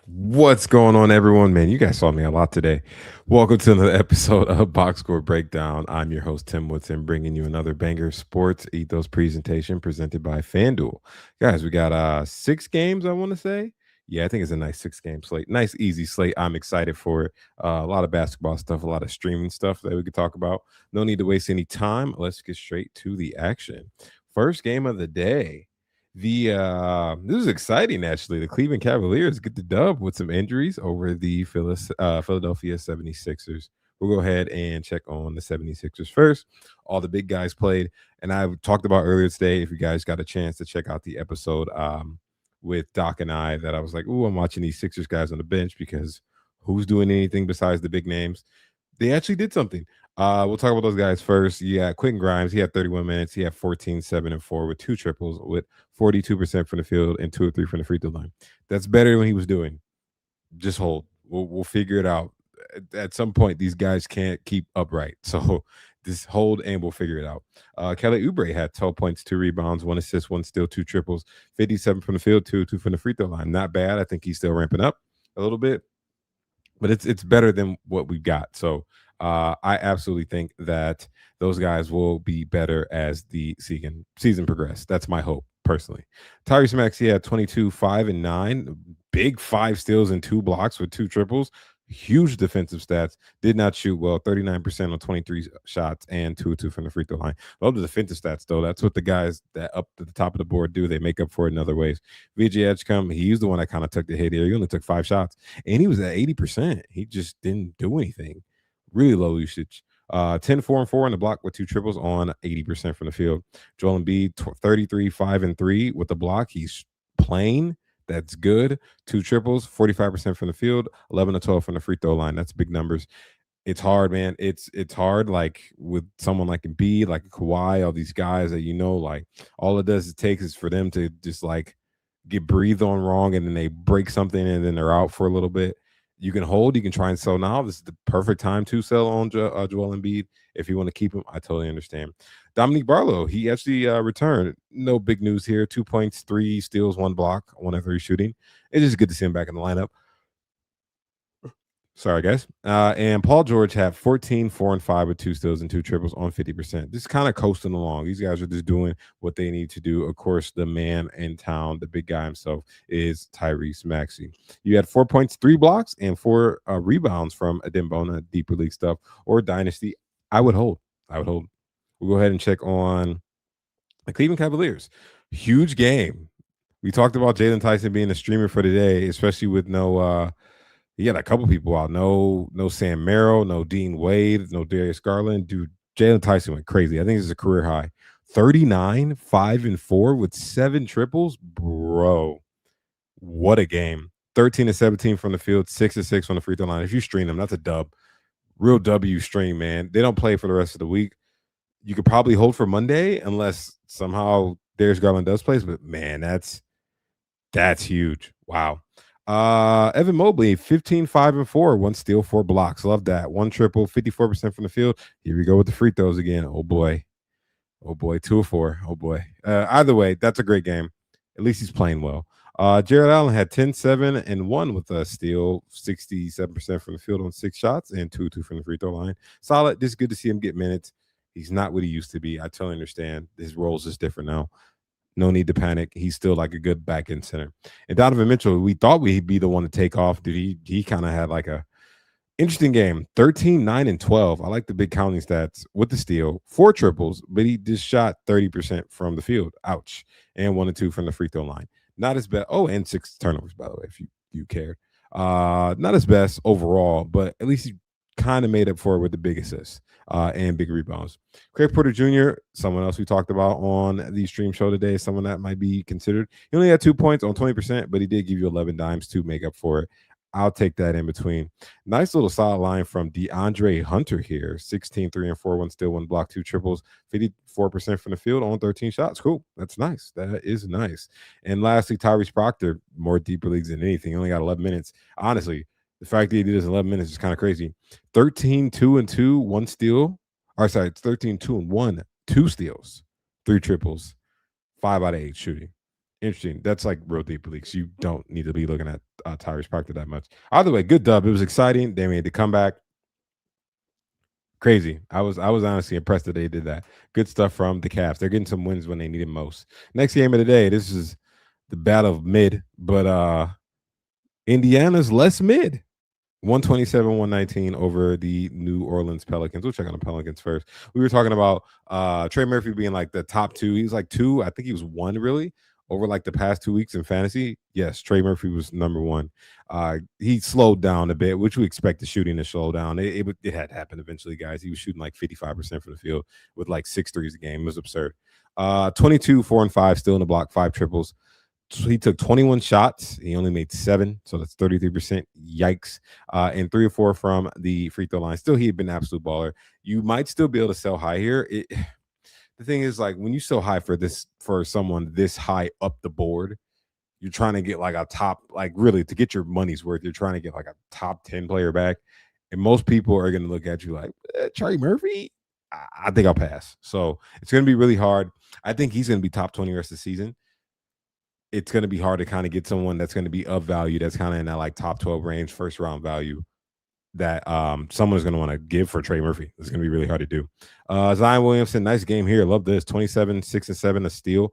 What's going on, everyone? Man, you guys saw me a lot today. Welcome to another episode of Box Score Breakdown. I'm your host, Tim Woodson, bringing you another banger sports ethos presentation presented by FanDuel. Guys, we got 6 games, I want to say. Yeah, I think it's a nice 6 game slate. Nice, easy slate. I'm excited for it. A lot of basketball stuff, a lot of streaming stuff that we could talk about. No need to waste any time. Let's get straight to the action. First game of the day. This is exciting actually. The Cleveland Cavaliers get the dub with some injuries over the Philadelphia 76ers. We'll go ahead and check on the 76ers first. All the big guys played, and I talked about earlier today. If you guys got a chance to check out the episode with Doc and I, that I was like, "Ooh, I'm watching these Sixers guys on the bench because who's doing anything besides the big names?" They actually did something. We'll talk about those guys first. Yeah, Quentin Grimes, he had 31 minutes. He had 14, 7, and 4 with 2 triples, with 42% from the field and 2 or 3 from the free throw line. That's better than what he was doing. Just hold. We'll figure it out. At some point, these guys can't keep upright. So just hold and we'll figure it out. Kelly Oubre had 12 points, 2 rebounds, 1 assist, 1 steal, 2 triples, 57 from the field, 2 from the free throw line. Not bad. I think he's still ramping up a little bit, but it's better than what we've got. So I absolutely think that those guys will be better as the season progresses. That's my hope personally. Tyrese Maxey had 22, 5, and 9, big 5 steals and 2 blocks with 2 triples. Huge defensive stats. Did not shoot well. 39% on 23 shots and 2 or 2 from the free throw line. Love the defensive stats though. That's what the guys that up to the top of the board do. They make up for it in other ways. VJ Edgecombe, he's the one that kind of took the hit here. He only took 5 shots and he was at 80%. He just didn't do anything. Really low usage. 10, 4, and 4 on the block with 2 triples on 80% from the field. Joel Embiid, 33, 5, and 3 with the block. He's playing. That's good. 2 triples, 45% from the field, 11 to 12 from the free throw line. That's big numbers. It's hard, man. It's hard, like with someone like Embiid, like Kawhi, all these guys that like all it takes is for them to just like get breathed on wrong and then they break something and then they're out for a little bit. You can hold, you can try and sell now. This is the perfect time to sell on Joel Embiid. If you want to keep him, I totally understand. Dominique Barlow, he actually returned. No big news here. 2 points, 3 steals, 1 block, 1 of 3 shooting. It's just good to see him back in the lineup. Sorry, guys. And Paul George had 14, 4, and 5 with 2 steals and 2 triples on 50%. Just kind of coasting along. These guys are just doing what they need to do. Of course, the man in town, the big guy himself, is Tyrese Maxey. You had 4 points, 3 blocks, and 4 rebounds from Adembona, deeper league stuff, or Dynasty. I would hold. We'll go ahead and check on the Cleveland Cavaliers. Huge game. We talked about Jalen Tyson being a streamer for today, especially with no he had a couple people out. No Sam Merrill, no Dean Wade, no Darius Garland. Dude, Jalen Tyson went crazy. I think this is a career high. 39, 5, and 4 with 7 triples. Bro, what a game. 13 to 17 from the field, 6 to 6 on the free throw line. If you stream them, that's a dub. Real W stream, man. They don't play for the rest of the week. You could probably hold for Monday unless somehow Darius Garland does play. But man, that's huge. Wow. Evan Mobley, 15, 5, and 4, 1 steal, 4 blocks. Love that. 1 triple, 54% from the field. Here we go with the free throws again. Oh boy. 2 of 4. Oh boy. Either way, that's a great game. At least he's playing well. Jared Allen had 10, 7, and 1 with a steal, 67% from the field on 6 shots, and 2 from the free throw line. Solid. Just good to see him get minutes. He's not what he used to be. I totally understand. His role's just different now. No need to panic. He's still like a good back end center. And Donovan Mitchell, we thought we'd be the one to take off. Dude, he kind of had like a interesting game. 13, 9, and 12. I like the big counting stats with the steal. 4 triples, but he just shot 30% from the field. Ouch. And 1 and 2 from the free throw line. Not as bad. Oh, and 6 turnovers, by the way, if you cared. Not his best overall, but at least he kind of made up for it with the big assists and big rebounds. Craig Porter Jr., someone else we talked about on the stream show today, someone that might be considered. He only had 2 points on 20%, but he did give you 11 dimes to make up for it. I'll take that in between. Nice little solid line from DeAndre Hunter here. 16, 3, and 4, 1 steal, 1 block, 2 triples, 54% from the field on 13 shots. Cool. That's nice. That is nice. And lastly, Tyrese Proctor, more deeper leagues than anything. He only got 11 minutes. Honestly, the fact that he did this in 11 minutes is kind of crazy. 13, 2, and 2, 1 steal. Or sorry, it's 13, 2, and 1, 2 steals, 3 triples, 5 out of 8 shooting. Interesting. That's like real deep leagues. You don't need to be looking at Tyrese Proctor that much. Either way, good dub. It was exciting. They made the comeback. Crazy. I was honestly impressed that they did that. Good stuff from the Cavs. They're getting some wins when they need it most. Next game of the day. This is the battle of mid, but Indiana's less mid. 127-119 over the New Orleans Pelicans. We'll check on the Pelicans first. We were talking about Trey Murphy being like the top two. He was like two. I think he was one really over like the past 2 weeks in fantasy. Yes, Trey Murphy was number one. He slowed down a bit, which we expect the shooting to slow down. It had to happen eventually, guys. He was shooting like 55% from the field with like 6 threes a game. It was absurd. 22, 4 and 5, still in the block, 5 triples. So he took 21 shots. He only made 7, so that's 33%. Yikes. And 3 or 4 from the free throw line. Still, he had been an absolute baller. You might still be able to sell high here. The thing is, like, when you sell high for someone this high up the board, you're trying to get like a top, like really to get your money's worth. You're trying to get like a top 10 player back, and most people are going to look at you like Trey Murphy. I think I'll pass. So it's going to be really hard. I think he's going to be top 20 the rest of the season. It's going to be hard to kind of get someone that's going to be of value, that's kind of in that like top 12 range, first round value that someone's going to want to give for Trey Murphy. It's going to be really hard to do. Zion Williamson, nice game here. Love this. 27, 6 and 7 a steal,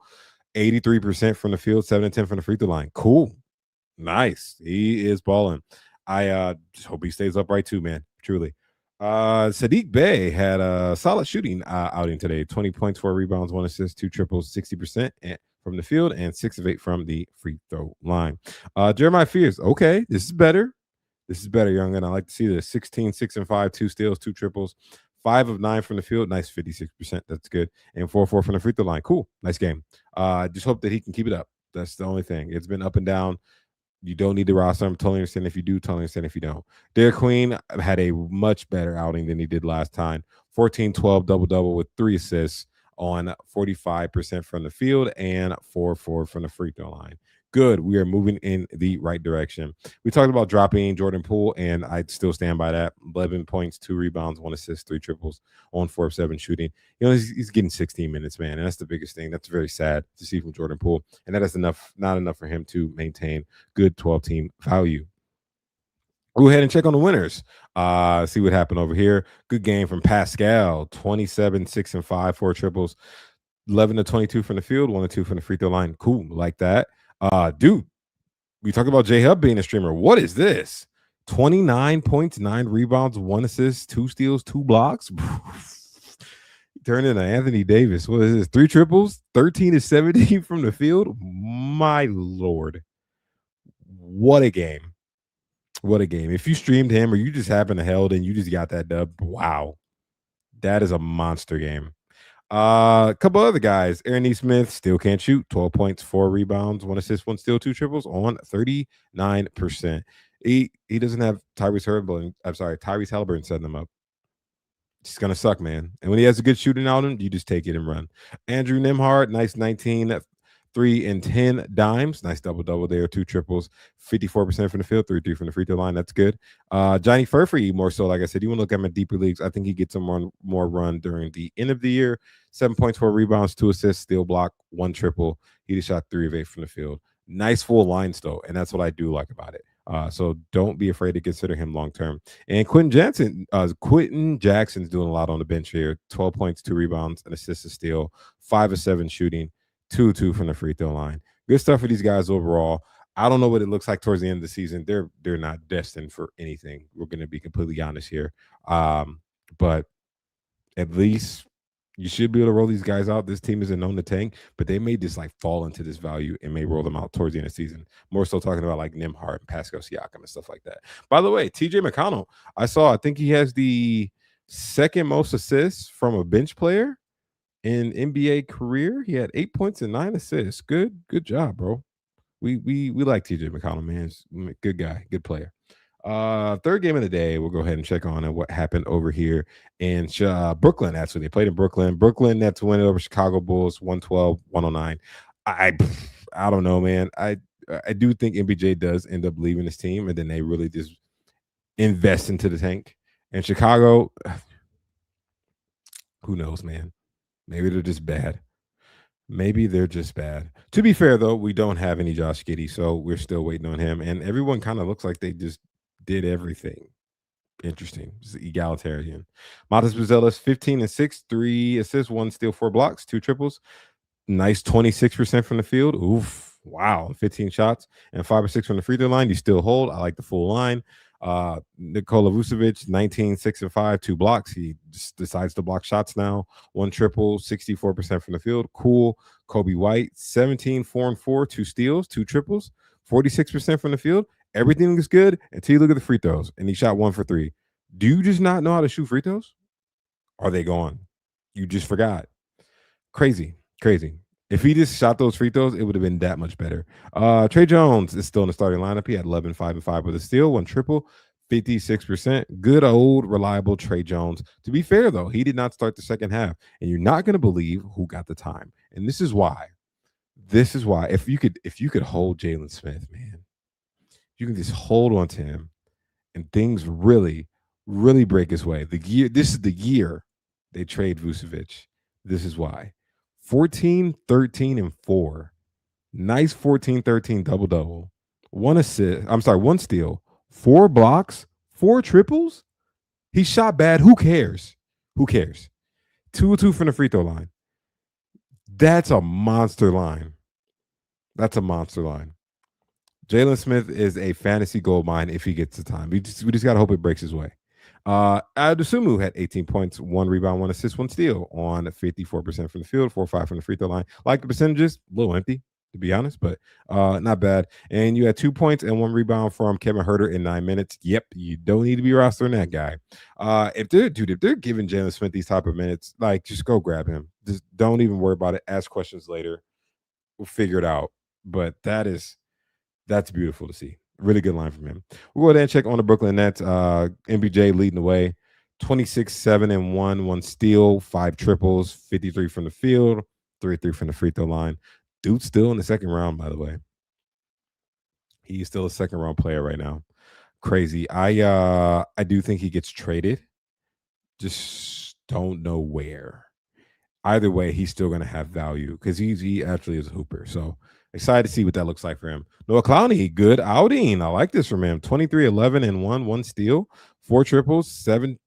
83% from the field, 7 and 10 from the free throw line. Cool. Nice. He is balling. I just hope he stays upright too, man. Truly. Sadiq Bey had a solid shooting outing today. 20 points, 4 rebounds, 1 assist, 2 triples, 60% from the field, and 6 of 8 from the free throw line. Jeremiah Fears, okay, this is better. This is better, young, and I like to see this. 16, 6 and 5, 2 steals, 2 triples, 5 of 9 from the field. Nice, 56%. That's good. And 4-4 from the free throw line. Cool. Nice game. Just hope that he can keep it up. That's the only thing. It's been up and down. You don't need the roster. I'm totally understand if you do, totally understand if you don't. Derek Queen had a much better outing than he did last time. 14-12 double-double with 3 assists on 45% from the field and 4-4 from the free throw line. Good. We are moving in the right direction. We talked about dropping Jordan Poole, and I still stand by that. 11 points, 2 rebounds, 1 assist, 3 triples on 4 of 7 shooting. You know, he's getting 16 minutes, man, and that's the biggest thing. That's very sad to see from Jordan Poole, and that is not enough for him to maintain good 12-team value. Go ahead and check on the winners. See what happened over here. Good game from Pascal. 27, 6 and 5, 4 triples, 11 to 22 from the field, 1 to 2 from the free throw line. Cool, like that. Dude, we talk about J Hub being a streamer. What is this? 29 points, 9 rebounds, 1 assist, 2 steals, 2 blocks. Turned into Anthony Davis. What is this? 3 triples, 13 to 17 from the field. My Lord. What a game. What a game. If you streamed him or you just happened to held and you just got that dub, wow. That is a monster game. A couple other guys. Aaron E. Smith still can't shoot. 12 points, 4 rebounds, 1 assist, 1 steal, 2 triples on 39%. He doesn't have Tyrese Halliburton setting them up. It's gonna suck, man. And when he has a good shooting out him, you just take it and run. Andrew Nembhard, nice 19, 3 and 10 dimes. Nice double there. 2 triples, 54% from the field, 3 from the free throw line. That's good. Johnny Furphy, more so, like I said, you want to look at him in deeper leagues. I think he gets some more run during the end of the year. 7 points, 4 rebounds, 2 assists, steal block, 1 triple. He just shot 3 of 8 from the field. Nice full lines, though, and that's what I do like about it. So don't be afraid to consider him long term. And Quentin Jackson's doing a lot on the bench here. 12 points, 2 rebounds, an assist, a steal, 5 of 7 shooting, 2 from the free throw line. Good stuff for these guys overall. I don't know what it looks like towards the end of the season. They're not destined for anything. We're going to be completely honest here. But at least you should be able to roll these guys out. This team isn't known to tank, but they may just like fall into this value and may roll them out towards the end of the season. More so talking about like Nembhard and Pascal Siakam and stuff like that. By the way, TJ McConnell, I think he has the second most assists from a bench player in NBA career. He had 8 points and 9 assists. Good job, bro. We like TJ McConnell, man. He's a good guy, good player. Third game of the day, we'll go ahead and check on what happened over here in Brooklyn. Actually, they played in Brooklyn. Brooklyn Nets win it over Chicago Bulls 112-109. I don't know, man. I do think MPJ does end up leaving this team, and then they really just invest into the tank. And Chicago, who knows, man? Maybe they're just bad. Maybe they're just bad. To be fair, though, we don't have any Josh Giddey, so we're still waiting on him. And everyone kind of looks like they just did everything. Interesting. It's egalitarian. Matas Buzelis, 15 and 6, 3 assists, 1 steal, 4 blocks, 2 triples. Nice 26% from the field. Oof. Wow. 15 shots and 5 or 6 from the free throw line. You still hold. I like the full line. Nikola Vucevic, 19, 6 and 5, 2 blocks. He just decides to block shots now. 1 triple, 64% from the field. Cool. Kobe White, 17, 4 and 4, 2 steals, 2 triples, 46% from the field. Everything looks good until you look at the free throws. And he shot 1 for 3. Do you just not know how to shoot free throws? Are they gone? You just forgot. Crazy, crazy. If he just shot those free throws, it would have been that much better. Trey Jones is still in the starting lineup. He had 11, 5 and 5 with a steal, 1 triple, 56%. Good old reliable Trey Jones. To be fair, though, he did not start the second half, and you're not going to believe who got the time. And this is why. This is why. If you could hold Jalen Smith, man, you can just hold on to him, and things really, really break his way. This is the year they trade Vucevic. This is why. 14, 13, and 4. Nice 14, 13 double double. 1 assist. I'm sorry, 1 steal, 4 blocks, 4 triples. He shot bad. Who cares? Who cares? 2 2 from the free throw line. That's a monster line. That's a monster line. Jalen Smith is a fantasy gold mine if he gets the time. We just got to hope it breaks his way. Adesumu had 18 points, 1 rebound, 1 assist, 1 steal on 54% from the field, 4 5 from the free throw line. Like the percentages, a little empty, to be honest, but not bad. And you had 2 points and 1 rebound from Kevin Herter in 9 minutes. Yep, you don't need to be rostering that guy. If they're giving Jalen Smith these type of minutes, like just go grab him. Just don't even worry about it. Ask questions later. We'll figure it out. But that's beautiful to see. Really good line from him. We'll go ahead and check on the Brooklyn Nets. MBJ leading the way. 26, 7 and 1, 1 steal, 5 triples, 53 from the field, 3 from the free throw line. Dude's still in the second round, by the way. He's still a second round player right now. Crazy. I do think he gets traded. Just don't know where. Either way, he's still going to have value because he actually is a hooper. So excited to see what that looks like for him. Noah Clowney, good outing. I like this from him. 23, 11 and 1, 1 steal, 4 triples, 17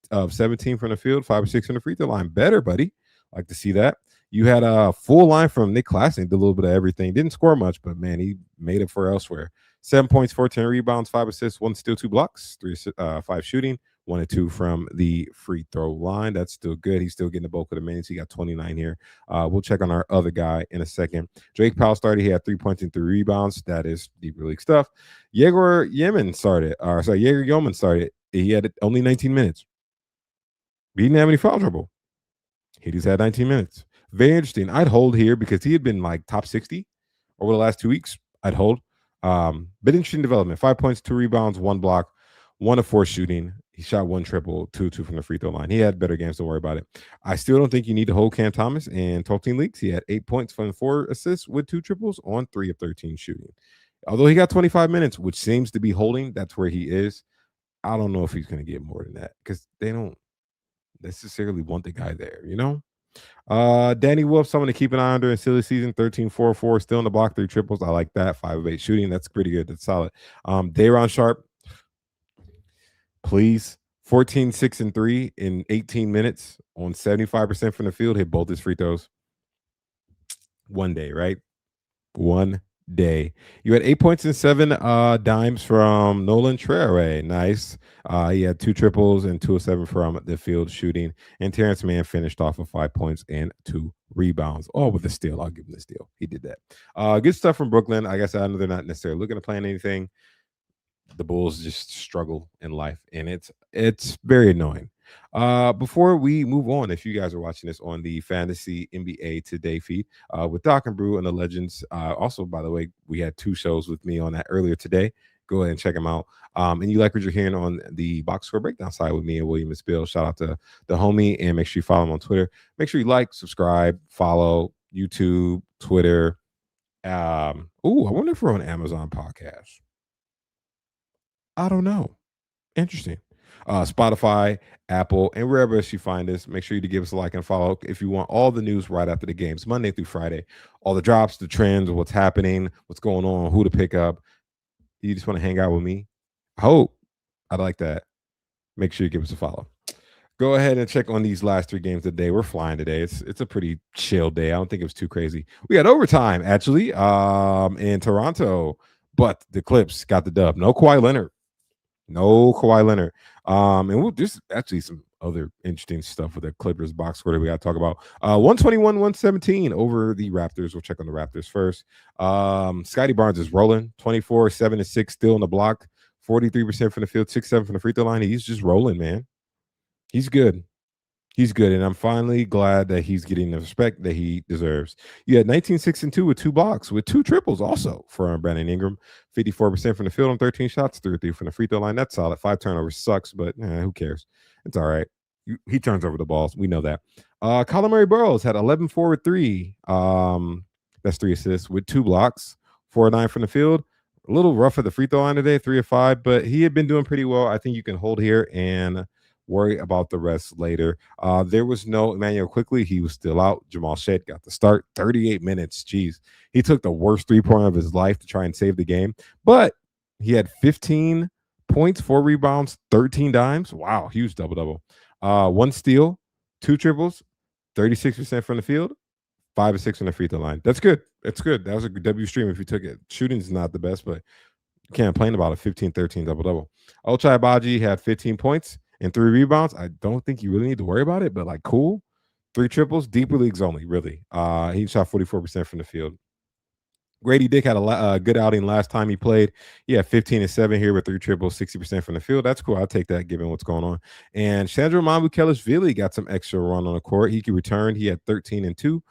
from the field, 5 or 6 from the free throw line. Better, buddy. Like to see that. You had a full line from Nick Claxton, did a little bit of everything. Didn't score much, but man, he made it for elsewhere. 7 points, 14 rebounds, 5 assists, 1 steal, 2 blocks, 5 shooting. 1 and 2 from the free throw line. That's still good. He's still getting the bulk of the minutes. He got 29 here. We'll check on our other guy in a second. Drake Powell started. He had 3 points and 3 rebounds. That is deep league stuff. Jaeger Yeoman started. He had only 19 minutes. He didn't have any foul trouble. He just had 19 minutes. Very interesting. I'd hold here because he had been like top 60 over the last 2 weeks. I'd hold. But interesting development. 5 points, 2 rebounds, 1 block, 1 of 4 shooting. He shot 1 triple, 2 from the free throw line. He had better games. Don't worry about it. I still don't think you need to hold Cam Thomas in 12-team leagues. He had 8 points from 4 assists with 2 triples on 3 of 13 shooting. Although he got 25 minutes, which seems to be holding, that's where he is. I don't know if he's going to get more than that because they don't necessarily want the guy there, you know? Danny Wolf, someone to keep an eye under in silly season, 13, 4, 4, still in the block, 3 triples. I like that. 5 of 8 shooting. That's pretty good. That's solid. Day'Ron Sharp, please. 14, 6 and 3 in 18 minutes on 75% from the field. Hit both his free throws. One day, right? One day. You had 8 points and 7 dimes from Nolan Traore. Nice. He had 2 triples and 2 of 7 from the field shooting. And Terrence Mann finished off with 5 points and 2 rebounds. Oh, with a steal. I'll give him the steal. He did that. Good stuff from Brooklyn. Like I said, I know they're not necessarily looking to plan anything. The Bulls just struggle in life, and it's very annoying. Before we move on, if you guys are watching this on the Fantasy NBA Today feed with Doc and Brew and the Legends, also, by the way, we had 2 shows with me on that earlier today. Go ahead and check them out. And you like what you're hearing on the box score breakdown side with me and William and Spill. Shout out to the homie, and make sure you follow him on Twitter. Make sure you like, subscribe, follow YouTube, Twitter. I wonder if we're on Amazon Podcast. I don't know. Interesting. Spotify, Apple, and wherever else you find us. Make sure you give us a like and follow if you want all the news right after the games, Monday through Friday. All the drops, the trends, what's happening, what's going on, who to pick up. You just want to hang out with me? I hope. I'd like that. Make sure you give us a follow. Go ahead and check on these last three games today. We're flying today. It's a pretty chill day. I don't think it was too crazy. We had overtime actually in Toronto, but the Clips got the dub. No Kawhi Leonard. No Kawhi Leonard. And we'll just actually some other interesting stuff with the Clippers box score that we got to talk about. 121-117 over the Raptors. We'll check on the Raptors first. Scotty Barnes is rolling 24, 7 and 6, still in the block, 43% from the field, 6-7 from the free throw line. He's just rolling, man. He's good. He's good, and I'm finally glad that he's getting the respect that he deserves. You had 19, 6 and 2 with 2 blocks, with 2 triples also for Brandon Ingram. 54% from the field on 13 shots, 3 from the free throw line. That's solid. 5 turnovers sucks, but who cares? It's all right. He turns over the balls. We know that. Colin Murray Burrows had 11, 4 with 3. That's 3 assists with 2 blocks, 4 9 from the field. A little rough at the free throw line today, 3 of 5, but he had been doing pretty well. I think you can hold here and worry about the rest later. There was no Emmanuel Quickly. He was still out. Jamal Shead got the start. 38 minutes. Jeez. He took the worst 3-pointer of his life to try and save the game. But he had 15 points, 4 rebounds, 13 dimes. Wow. Huge double-double. 1 steal, 2 triples, 36% from the field, 5 of 6 from the free throw line. That's good. That's good. That was a good W stream if you took it. Shooting's not the best, but you can't complain about a 15-13 double-double. Ochai Agbaji had 15 points and 3 rebounds. I don't think you really need to worry about it, but cool. 3 triples, deeper leagues only, really. He shot 44% from the field. Grady Dick had a good outing last time he played. He had 15 and 7 here with 3 triples, 60% from the field. That's cool. I'll take that given what's going on. And Chandra Mamukelashvili got some extra run on the court. He could return. He had 13 and 2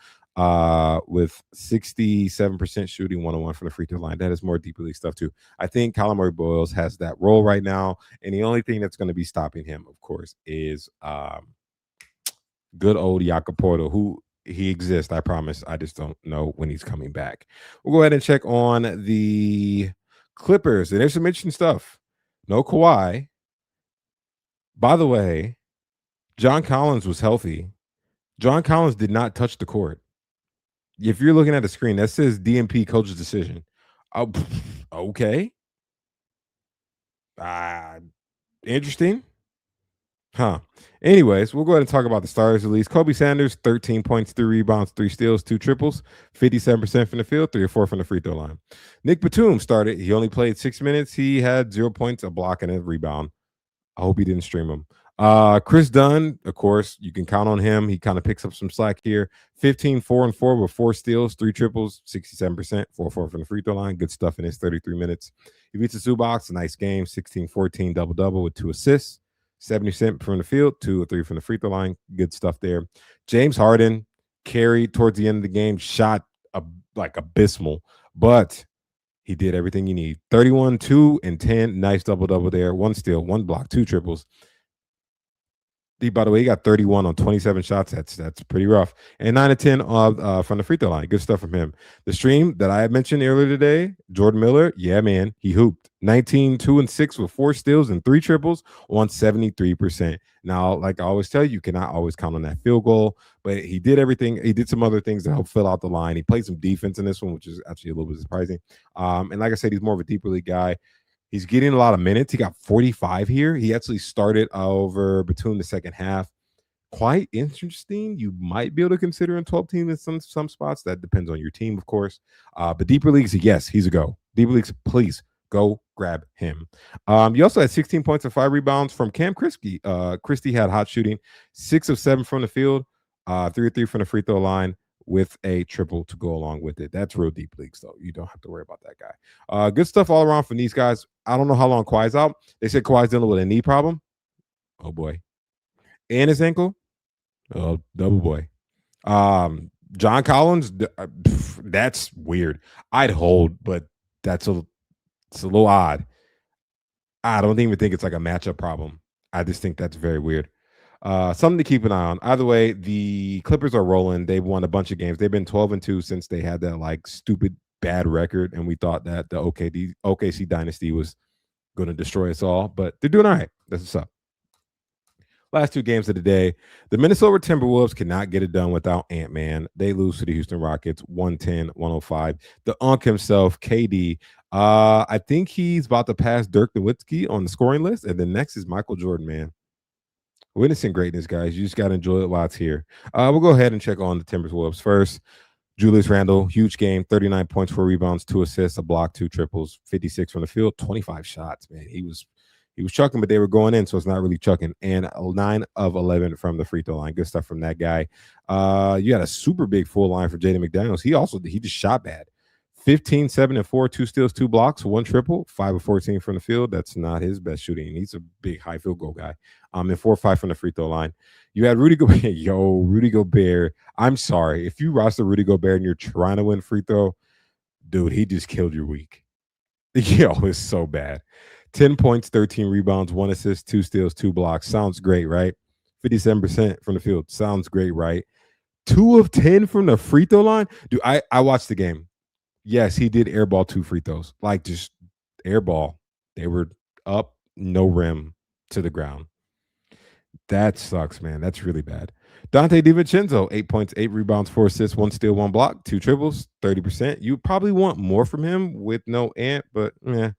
with 67% shooting, 101 from the free throw line. That is more deeper league stuff too. I think Colin Murray Boyles has that role right now, and the only thing that's going to be stopping him, of course, is good old Jakob Porto, who he exists. I promise. I just don't know when he's coming back. We'll go ahead and check on the Clippers. And there's some interesting stuff. No Kawhi. By the way, John Collins was healthy. John Collins did not touch the court. If you're looking at the screen, that says DMP coach's decision. Oh, okay. Interesting. Huh. Anyways, we'll go ahead and talk about the starters at least. Kobe Sanders, 13 points, 3 rebounds, 3 steals, 2 triples, 57% from the field, 3 or 4 from the free throw line. Nick Batum started. He only played 6 minutes. He had 0 points, a block, and a rebound. I hope he didn't stream him. Chris Dunn, of course, you can count on him. He kind of picks up some slack here. 15, 4 and 4 with 4 steals, 3 triples, 67%, 4 4 from the free throw line. Good stuff in his 33 minutes. He beats the Zubac, a nice game, 16-14 double-double with 2 assists, 70% from the field, 2 or 3 from the free throw line. Good stuff there. James Harden carried towards the end of the game, shot abysmal, but he did everything you need. 31, 2 and 10. Nice double-double there. 1 steal, 1 block, 2 triples. By the way, he got 31 on 27 shots. That's pretty rough. And 9 to 10 from the free throw line. Good stuff from him. The stream that I had mentioned earlier today, Jordan Miller, yeah, man, he hooped. 19, 2 and 6 with 4 steals and 3 triples on 73%. Now, like I always tell you, you cannot always count on that field goal, but he did everything. He did some other things to help fill out the line. He played some defense in this one, which is actually a little bit surprising. And like I said, he's more of a deeper league guy. He's getting a lot of minutes. He got 45 here. He actually started over between the second half. Quite interesting. You might be able to consider in 12 team in some spots. That depends on your team, of course. But deeper leagues, yes, he's a go. Deeper leagues, please go grab him. You also had 16 points and 5 rebounds from Cam Christie. Christie had hot shooting, 6 of 7 from the field, 3 of 3 from the free throw line, with a triple to go along with it. That's real deep leagues, though. You don't have to worry about that guy. Good stuff all around from these guys. I don't know how long Kawhi's out. They said Kawhi's dealing with a knee problem. Oh, boy. And his ankle. Oh, double boy. John Collins, that's weird. I'd hold, but it's a little odd. I don't even think it's like a matchup problem. I just think that's very weird. Something to keep an eye on. Either way, the Clippers are rolling. They've won a bunch of games. They've been 12-2 since they had that stupid bad record, and we thought that the OKC dynasty was going to destroy us all. But they're doing all right. That's what's up. Last two games of the day. The Minnesota Timberwolves cannot get it done without Ant-Man. They lose to the Houston Rockets 110-105. The Unk himself, KD. I think he's about to pass Dirk Nowitzki on the scoring list. And then next is Michael Jordan, man. Witnessing greatness, guys. You just got to enjoy it while it's here. We'll go ahead and check on the Timberwolves first. Julius Randle, huge game, 39 points, 4 rebounds, 2 assists, a block, 2 triples, 56 from the field, 25 shots, man. He was chucking, but they were going in, so it's not really chucking. And 9 of 11 from the free throw line. Good stuff from that guy. You had a super big full line for Jaden McDaniels. He just shot bad. 15, 7, and 4, 2 steals, 2 blocks, 1 triple, 5 of 14 from the field. That's not his best shooting. He's a big high field goal guy. And 4 or 5 from the free throw line. You had Rudy Gobert. Rudy Gobert. I'm sorry. If you roster Rudy Gobert and you're trying to win free throw, dude, he just killed your week. It's so bad. 10 points, 13 rebounds, 1 assist, 2 steals, 2 blocks. Sounds great, right? 57% from the field. Sounds great, right? 2 of 10 from the free throw line. Dude, I watched the game. Yes, he did airball 2 free throws. Like just airball. They were up, no rim to the ground. That sucks, man. That's really bad. Dante DiVincenzo, 8 points, 8 rebounds, 4 assists, 1 steal, 1 block, 2 triples, 30%. You probably want more from him with no Ant, but yeah.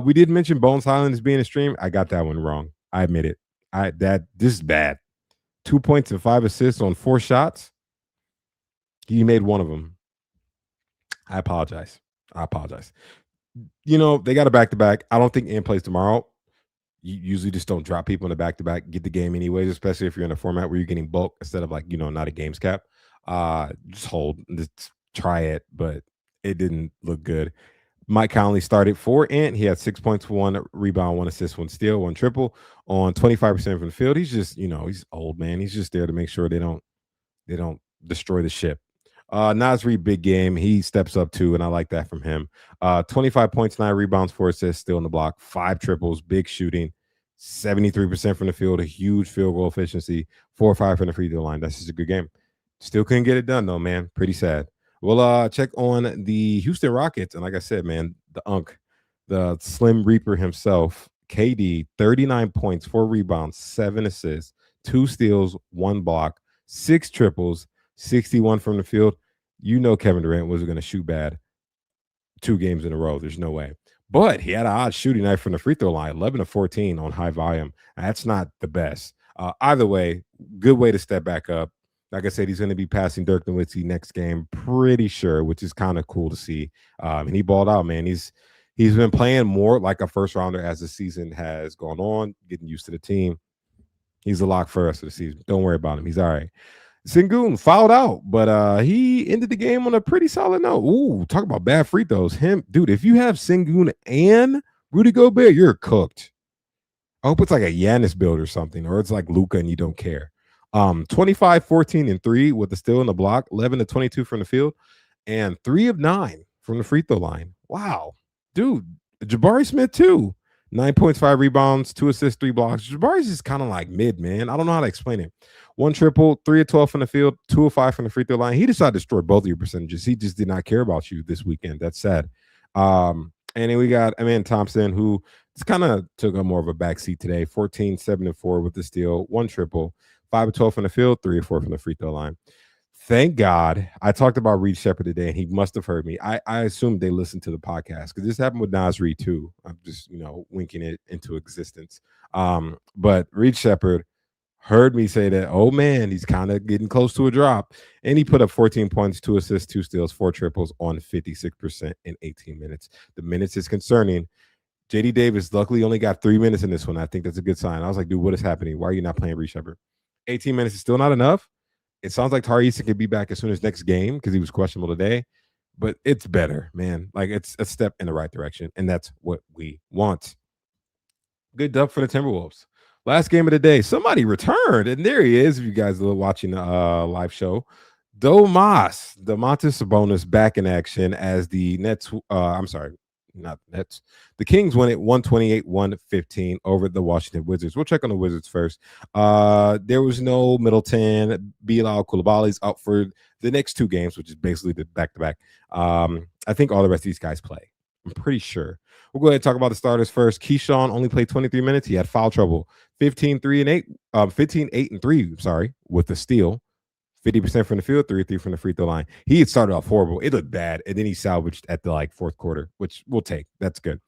We did mention Bones Highland as being a stream. I got that one wrong. I admit it. This is bad. 2 points and 5 assists on 4 shots. He made one of them. I apologize. They got a back-to-back. I don't think Ant plays tomorrow. You usually just don't drop people in the back-to-back, get the game anyways, especially if you're in a format where you're getting bulk instead of not a games cap. Just hold, just try it, but it didn't look good. Mike Conley started for Ant. He had 6 points, 1 rebound, 1 assist, 1 steal, 1 triple on 25% from the field. He's just, he's old, man. He's just there to make sure they don't destroy the ship. Naz Reid, big game. He steps up too, and I like that from him. 25 points, 9 rebounds, 4 assists, still in the block, 5 triples, big shooting, 73% from the field, a huge field goal efficiency, 4 or 5 from the free throw line. That's just a good game. Still couldn't get it done though, man. Pretty sad. We'll check on the Houston Rockets, and like I said, man, the Unk, the Slim Reaper himself, KD, 39 points, 4 rebounds, 7 assists, 2 steals, 1 block, 6 triples, 61 from the field. Kevin Durant was going to shoot bad 2 games in a row. There's no way. But he had an odd shooting night from the free throw line, 11 of 14 on high volume. That's not the best. Either way, good way to step back up. Like I said, he's going to be passing Dirk Nowitzki next game, pretty sure, which is kind of cool to see. And he balled out, man. He's been playing more like a first rounder as the season has gone on, getting used to the team. He's a lock for us for the season. Don't worry about him. He's all right. Sengun fouled out, but he ended the game on a pretty solid note. Ooh, talk about bad free throws. Dude, if you have Sengun and Rudy Gobert, you're cooked. I hope it's like a Giannis build or something, or it's like Luka and you don't care. 25, 14, and 3 with the steal in the block, 11 to 22 from the field, and 3 of 9 from the free throw line. Wow. Dude, Jabari Smith too. 9 points, 5 rebounds, 2 assists, 3 blocks. Jabari's just kind of like mid, man. I don't know how to explain it. 1 triple, 3 of 12 from the field, 2 of 5 from the free throw line. He decided to destroy both of your percentages. He just did not care about you this weekend. That's sad. And then we got Amen Thompson, who just kind of took a more of a backseat today. 14, 7, and 4 with the steal, 1 triple, 5 of 12 from the field, 3 of 4 from the free throw line. Thank God. I talked about Reed Shepard today, and he must have heard me. I assumed they listened to the podcast because this happened with Naz Reid too. I'm just, winking it into existence. But Reed Shepard heard me say that, oh, man, he's kind of getting close to a drop. And he put up 14 points, 2 assists, 2 steals, 4 triples on 56% in 18 minutes. The minutes is concerning. JD Davis luckily only got 3 minutes in this one. I think that's a good sign. I was like, dude, what is happening? Why are you not playing Reed Shepard? 18 minutes is still not enough. It sounds like Tari Eason can be back as soon as next game because he was questionable today. But it's better, man. Like, it's a step in the right direction, and that's what we want. Good dub for the Timberwolves. Last game of the day, somebody returned, and there he is. If you guys are watching the live show, Domantas Sabonis back in action as the Nets. Not Nets. The Kings win it 128-115 over the Washington Wizards. We'll check on the Wizards first. There was no Middleton. Bilal Coulibaly's out for the next 2 games, which is basically the back-to-back. I think all the rest of these guys play. I'm pretty sure. We'll go ahead and talk about the starters first. Keyshawn only played 23 minutes. He had foul trouble. 15, 8 and 3, sorry, with the steal. 50% from the field, 3-3 from the free throw line. He had started off horrible. It looked bad, and then he salvaged at the fourth quarter, which we'll take. That's good.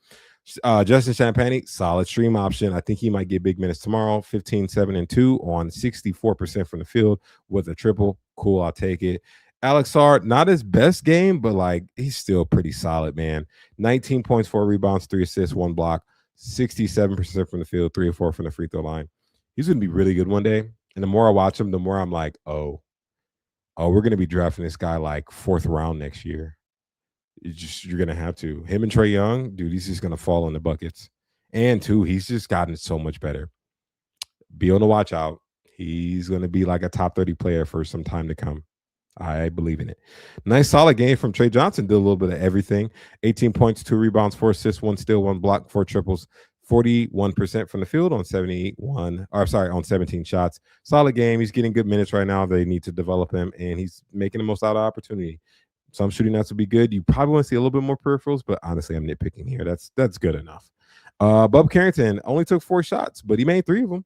Justin Champagny, solid stream option. I think he might get big minutes tomorrow. 15, 7 and 2 on 64% from the field with a triple. Cool, I'll take it. Alex Sard, not his best game, but he's still pretty solid, man. 19 points, 4 rebounds, 3 assists, 1 block, 67% from the field, 3 or 4 from the free throw line. He's going to be really good one day. And the more I watch him, the more I'm like, oh, we're going to be drafting this guy 4th round next year. You're going to have to. Him and Trae Young, dude, he's just going to fall in the buckets. And, too, he's just gotten so much better. Be on the watch out. He's going to be a top 30 player for some time to come. I believe in it. Nice, solid game from Trey Johnson. Did a little bit of everything. 18 points, 2 rebounds, 4 assists, 1 steal, 1 block, 4 triples. 41% from the field on 17 shots. Solid game. He's getting good minutes right now. They need to develop him, and he's making the most out of opportunity. Some shooting nights will be good. You probably want to see a little bit more peripherals, but honestly, I'm nitpicking here. That's good enough. Bub Carrington only took 4 shots, but he made 3 of them.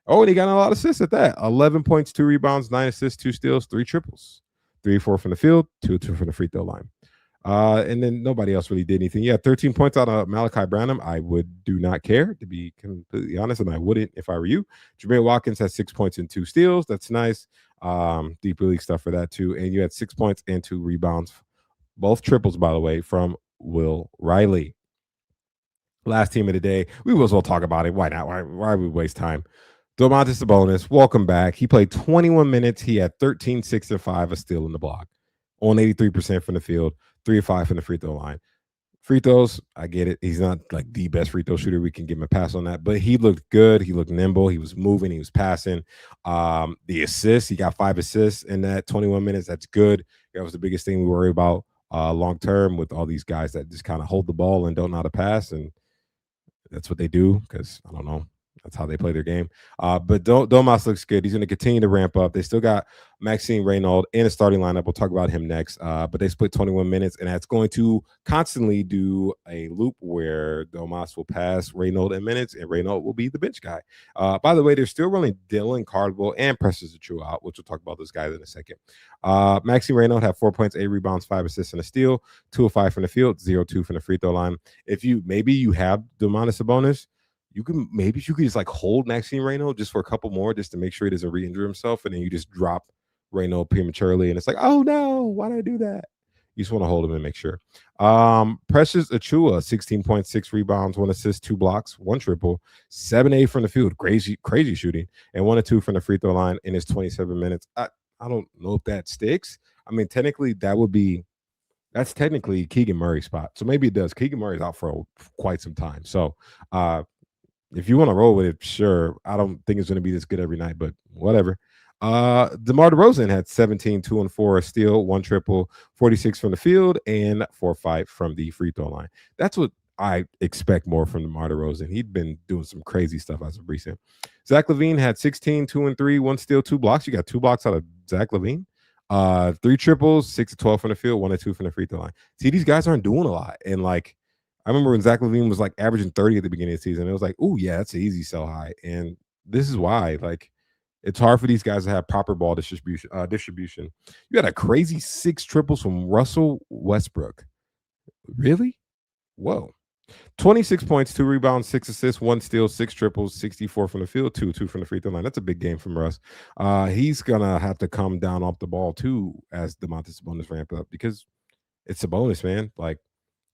Oh, and he got a lot of assists at that. 11 points, 2 rebounds, 9 assists, 2 steals, 3 triples. 3-4 from the field, 2-2 from the free throw line. And then nobody else really did anything. Yeah, 13 points out of Malachi Branham. I do not care, to be completely honest, and I wouldn't if I were you. Jameer Watkins has 6 points and 2 steals. That's nice. Deep league stuff for that too. And you had 6 points and 2 rebounds, both triples, by the way, from Will Riley. Last team of the day. We will as well talk about it. Why not? Why would we waste time? Domantas Sabonis, welcome back. He played 21 minutes. He had 13, 6, and 5, a steal in the block on 83% from the field, 3 or 5 from the free throw line. Free throws, I get it. He's not the best free throw shooter. We can give him a pass on that, but he looked good. He looked nimble. He was moving. He was passing. The assists, he got 5 assists in that 21 minutes. That's good. That was the biggest thing we worry about long term with all these guys that just kind of hold the ball and don't know how to pass, and that's what they do because I don't know. That's how they play their game. But Domas looks good. He's going to continue to ramp up. They still got Maxime Reynaud in a starting lineup. We'll talk about him next. But they split 21 minutes, and that's going to constantly do a loop where Domas will pass Reynaud in minutes, and Reynaud will be the bench guy. By the way, they're still running Dylan Cardwell and Precious Achiuwa out, which we'll talk about those guys in a second. Maxime Reynaud had 4 points, 8 rebounds, 5 assists, and a steal. 2 of 5 from the field, 0-2 from the free throw line. If you have Domantas Sabonis, you could just hold Maxime Reynaud just for a couple more just to make sure he doesn't re-injure himself, and then you just drop Reynaud prematurely, and it's oh no, why did I do that? You just want to hold him and make sure. Precious Achiuwa, 16 points, 6 rebounds, 1 assist, 2 blocks, 1 triple, 7-8 from the field, crazy shooting, and 1 or 2 from the free throw line in his 27 minutes. I don't know if that sticks. I mean, technically that's technically Keegan Murray's spot, so maybe it does. Keegan Murray's out for quite some time, so if you want to roll with it, sure. I don't think it's going to be this good every night, but whatever. DeMar DeRozan had 17, 2 and 4, a steal, 1 triple, 46 from the field, and 4 or 5 from the free throw line. That's what I expect more from DeMar DeRozan. He'd been doing some crazy stuff as of recent. Zach LaVine had 16, 2 and 3, 1 steal, 2 blocks. You got 2 blocks out of Zach LaVine. 3 triples, 6 to 12 from the field, 1 or 2 from the free throw line. See, these guys aren't doing a lot, and I remember when Zach LaVine was averaging 30 at the beginning of the season. It was oh yeah, that's an easy sell high. And this is why it's hard for these guys to have proper ball distribution. You got a crazy 6 triples from Russell Westbrook. Really? Whoa. 26 points, 2 rebounds, 6 assists, 1 steal, 6 triples, 64 from the field, 2 from the free throw line. That's a big game from Russ. He's gonna have to come down off the ball too as Domantas Sabonis ramp up because it's a bonus, man.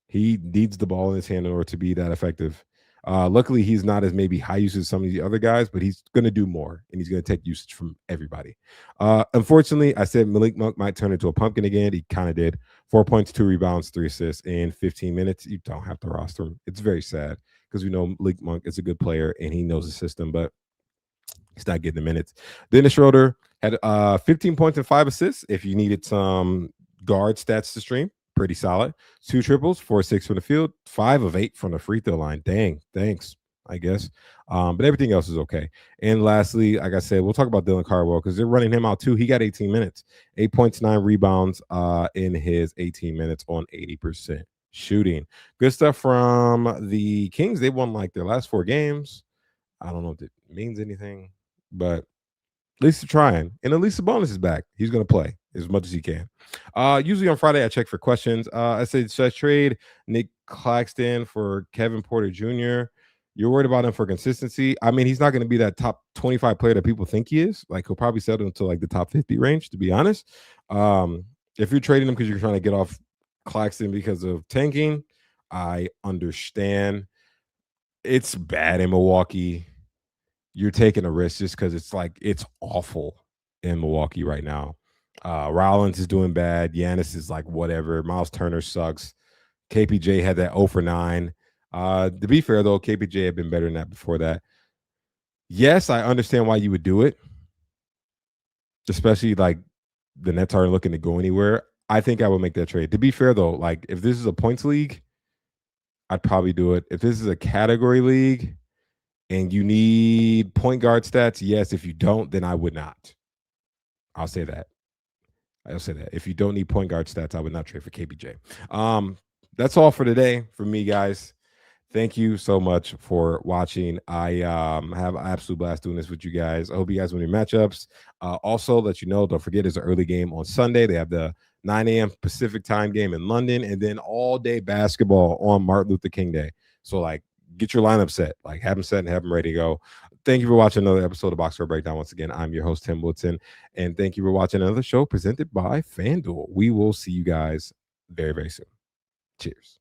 He needs the ball in his hand in order to be that effective. Luckily, he's not as maybe high usage as some of the other guys, but he's going to do more, and he's going to take usage from everybody. Unfortunately, I said Malik Monk might turn into a pumpkin again. He kind of did. 4 points, 2 rebounds, 3 assists in 15 minutes. You don't have to roster him. It's very sad because we know Malik Monk is a good player, and he knows the system, but he's not getting the minutes. Dennis Schroeder had 15 points and 5 assists. If you needed some guard stats to stream, pretty solid. 2 triples, 4 6 from the field, 5 of 8 from the free throw line. Dang, thanks, I guess. But everything else is okay. And lastly, like I said, we'll talk about Dylan Cardwell because they're running him out too. He got 18 minutes, 8 points, 9 rebounds in his 18 minutes on 80% shooting. Good stuff from the Kings. They won like their last 4 games. I don't know if it means anything, but at least they're trying. And at least the bonus is back. He's going to play as much as he can. Usually on Friday, I check for questions. I said, should I trade Nick Claxton for Kevin Porter Jr.? You're worried about him for consistency. I mean, he's not going to be that top 25 player that people think he is. Like, he'll probably settle into like the top 50 range, to be honest. If you're trading him because you're trying to get off Claxton because of tanking, I understand. It's bad in Milwaukee. You're taking a risk just because it's awful in Milwaukee right now. Rollins is doing bad. Giannis is like whatever. Miles Turner sucks. KPJ had that 0 for 9. To be fair, though, KPJ had been better than that before that. Yes, I understand why you would do it, especially like the Nets aren't looking to go anywhere. I think I would make that trade. To be fair, though, like if this is a points league, I'd probably do it. If this is a category league and you need point guard stats, yes. If you don't, then I would not. I'll say that. If you don't need point guard stats, I would not trade for KPJ. That's all for today for me, guys. Thank you so much for watching. I have an absolute blast doing this with you guys. I hope you guys win your matchups. Also, let you know, don't forget, there's an early game on Sunday. They have the 9 a.m. Pacific time game in London, and then all day basketball on Martin Luther King Day. So, like, get your lineup set. Like, have them set and have them ready to go. Thank you for watching another episode of Box Score Breakdown. Once again, I'm your host, Tim Woodson, and thank you for watching another show presented by FanDuel. We will see you guys very, very soon. Cheers.